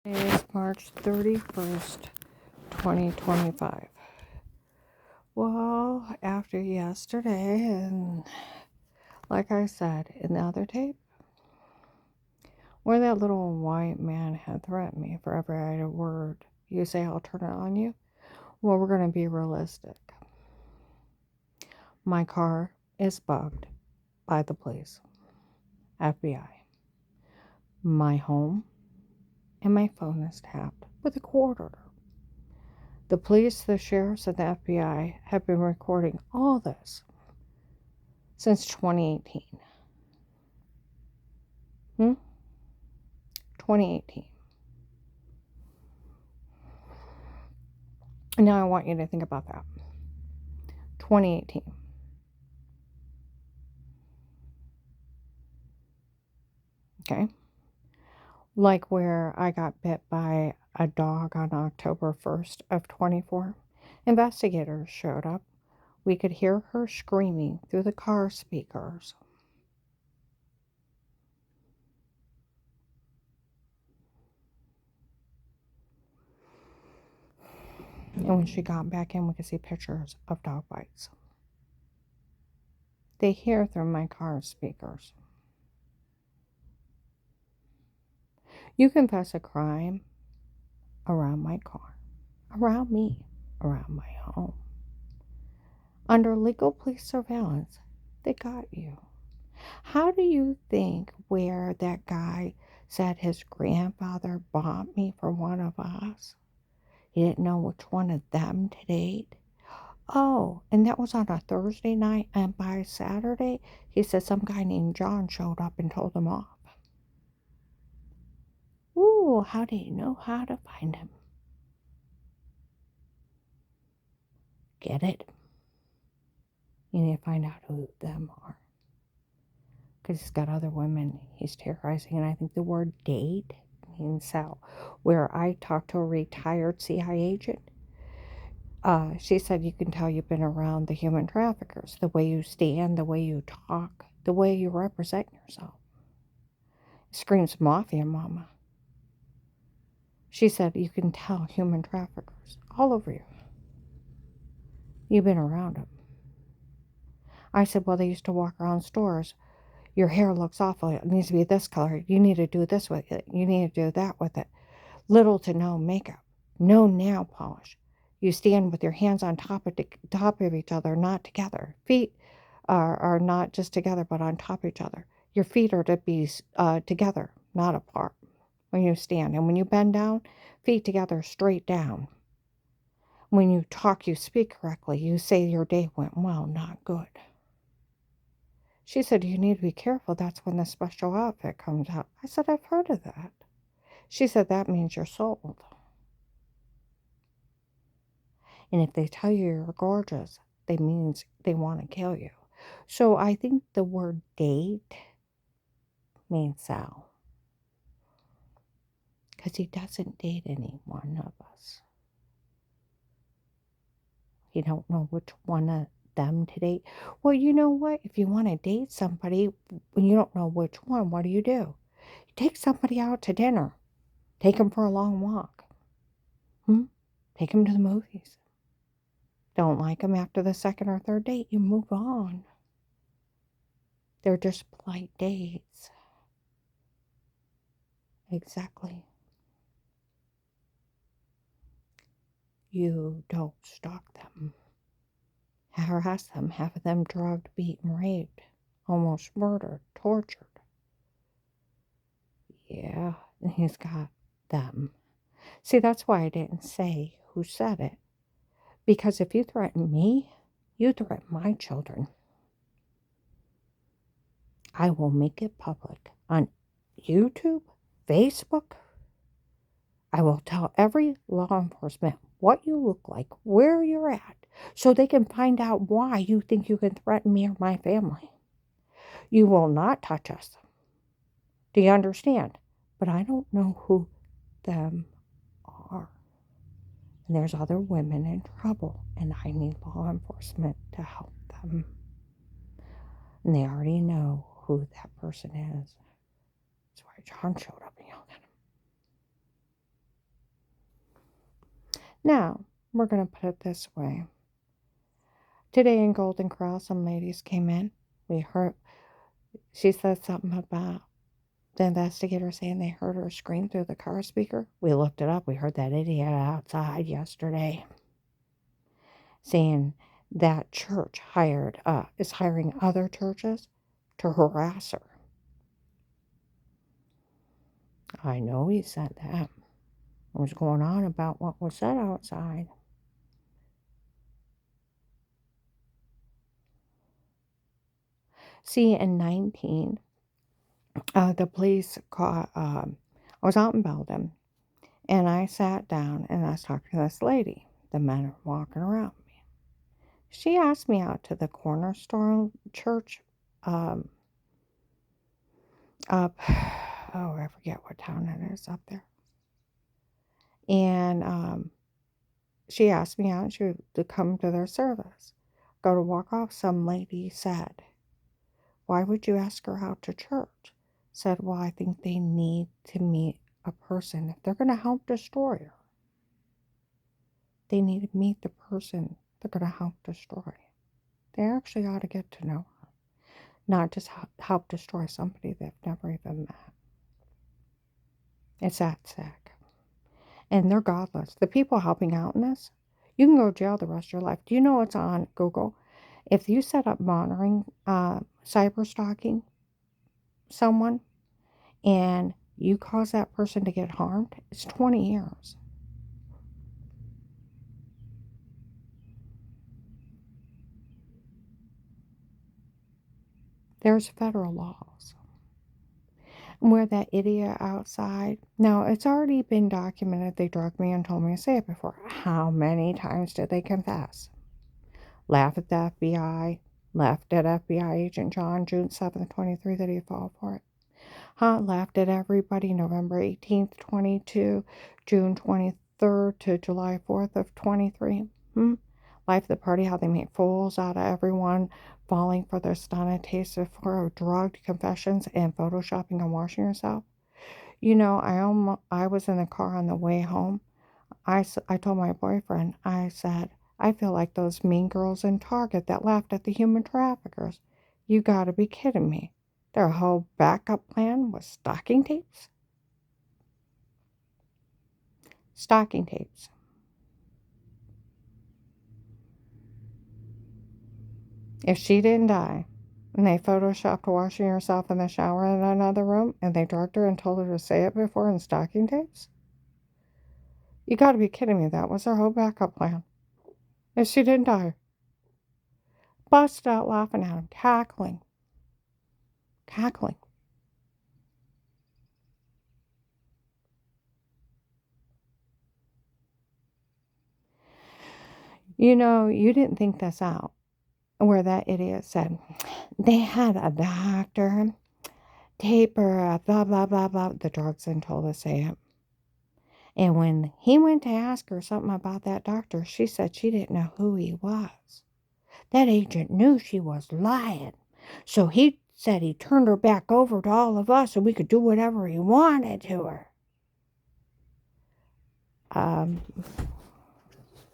Today is March 31st, 2025. Well, after yesterday, and like I said in the other tape, where that little white man had threatened me for every idle word you say, I'll turn it on you. Well, we're going to be realistic. My car is bugged by the police, FBI. My home and my phone is tapped with a court order. The police, the sheriffs, and the FBI have been recording all this since 2018. 2018. Now I want you to think about that. 2018. Okay. Like where I got bit by a dog on October 1st of 24. Investigators showed up. We could hear her screaming through the car speakers. And when she got back in, we could see pictures of dog bites. They hear through my car speakers. You confess a crime around my car, around me, around my home. Under legal police surveillance, they got you. How do you think where that guy said his grandfather bought me for one of us? He didn't know which one of them to date. Oh, and that was on a Thursday night, and by Saturday, he said some guy named John showed up and told him off. Ooh, how do you know how to find him? Get it? You need to find out who them are. Because he's got other women he's terrorizing, and I think the word date means sell. Where I talked to a retired CIA agent, she said you can tell you've been around the human traffickers, the way you stand, the way you talk, the way you represent yourself. It screams mafia mama. She said you can tell human traffickers all over you. You've been around them. I said, well, they used to walk around stores. Your hair looks awful. It needs to be this color. You need to do this with it. You need to do that with it. Little to no makeup. No nail polish. You stand with your hands on top of each other, not together. Feet are not just together, but on top of each other. Your feet are to be together, not apart when you stand. And when you bend down, feet together, straight down. When you talk, you speak correctly. You say your day went well, not good. She said, you need to be careful. That's when the special outfit comes out. I said, I've heard of that. She said, that means you're sold. And if they tell you you're gorgeous, that means they want to kill you. So I think the word date means sell. Because he doesn't date any one of us. You don't know which one of them to date. Well, you know what? If you want to date somebody when you don't know which one, what do? You take somebody out to dinner. Take them for a long walk. Take them to the movies. Don't like them after the second or third date, you move on. They're just polite dates. Exactly. You don't stalk them. Harass them, have them drugged, beaten, raped, almost murdered, tortured. Yeah, he's got them. See, that's why I didn't say who said it. Because if you threaten me, you threaten my children. I will make it public on YouTube, Facebook. I will tell every law enforcement what you look like, where you're at, so they can find out why you think you can threaten me or my family. You will not touch us. Do you understand? But I don't know who them are. And there's other women in trouble, and I need law enforcement to help them. And they already know who that person is. That's why John showed up and yelled at him. Now, we're going to put it this way. Today in Golden Cross, some ladies came in. We heard, she said something about the investigator saying they heard her scream through the car speaker. We looked it up. We heard that idiot outside yesterday saying that church is hiring other churches to harass her. I know he said that. What was going on about what was said outside. See, in 19, the police caught, I was out in Belden, and I sat down and I was talking to this lady. The men are walking around me. She asked me out to the Cornerstone Church up, oh, I forget what town it is up there. And she asked me out to come to their service. Go to walk off, some lady said, "Why would you ask her out to church?" Said, "Well, I think they need to meet a person. If they're going to help destroy her, they need to meet the person they're going to help destroy. They actually ought to get to know her, not just help destroy somebody they've never even met." It's that sick. And they're godless. The people helping out in this, you can go to jail the rest of your life. Do you know what's on Google? If you set up monitoring, cyber stalking someone, and you cause that person to get harmed, it's 20 years. There's federal laws. Where that idiot outside, now it's already been documented they drugged me and told me to say it before. How many times did they confess? Laugh at the FBI, laughed at FBI agent John, June 7th, 23, that he fell for it. Laughed at everybody November 18th, 22, June 23rd to July 4th of 23. Life of the party, how they made fools out of everyone, falling for their stunted taste for drugged confessions and photoshopping and washing yourself. You know, I was in the car on the way home. I told my boyfriend, I said, "I feel like those mean girls in Target that laughed at the human traffickers. You gotta be kidding me. Their whole backup plan was stocking tapes." Stocking tapes. If she didn't die, and they photoshopped washing herself in the shower in another room, and they drugged her and told her to say it before in stocking tapes, you gotta be kidding me. That was her whole backup plan. If she didn't die. Busted out laughing at him, cackling. You know, you didn't think this out. Where that idiot said, they had a doctor tape her, blah, blah, blah, blah. The drugs and told us to say it. And when he went to ask her something about that doctor, she said she didn't know who he was. That agent knew she was lying. So he said he turned her back over to all of us so we could do whatever he wanted to her.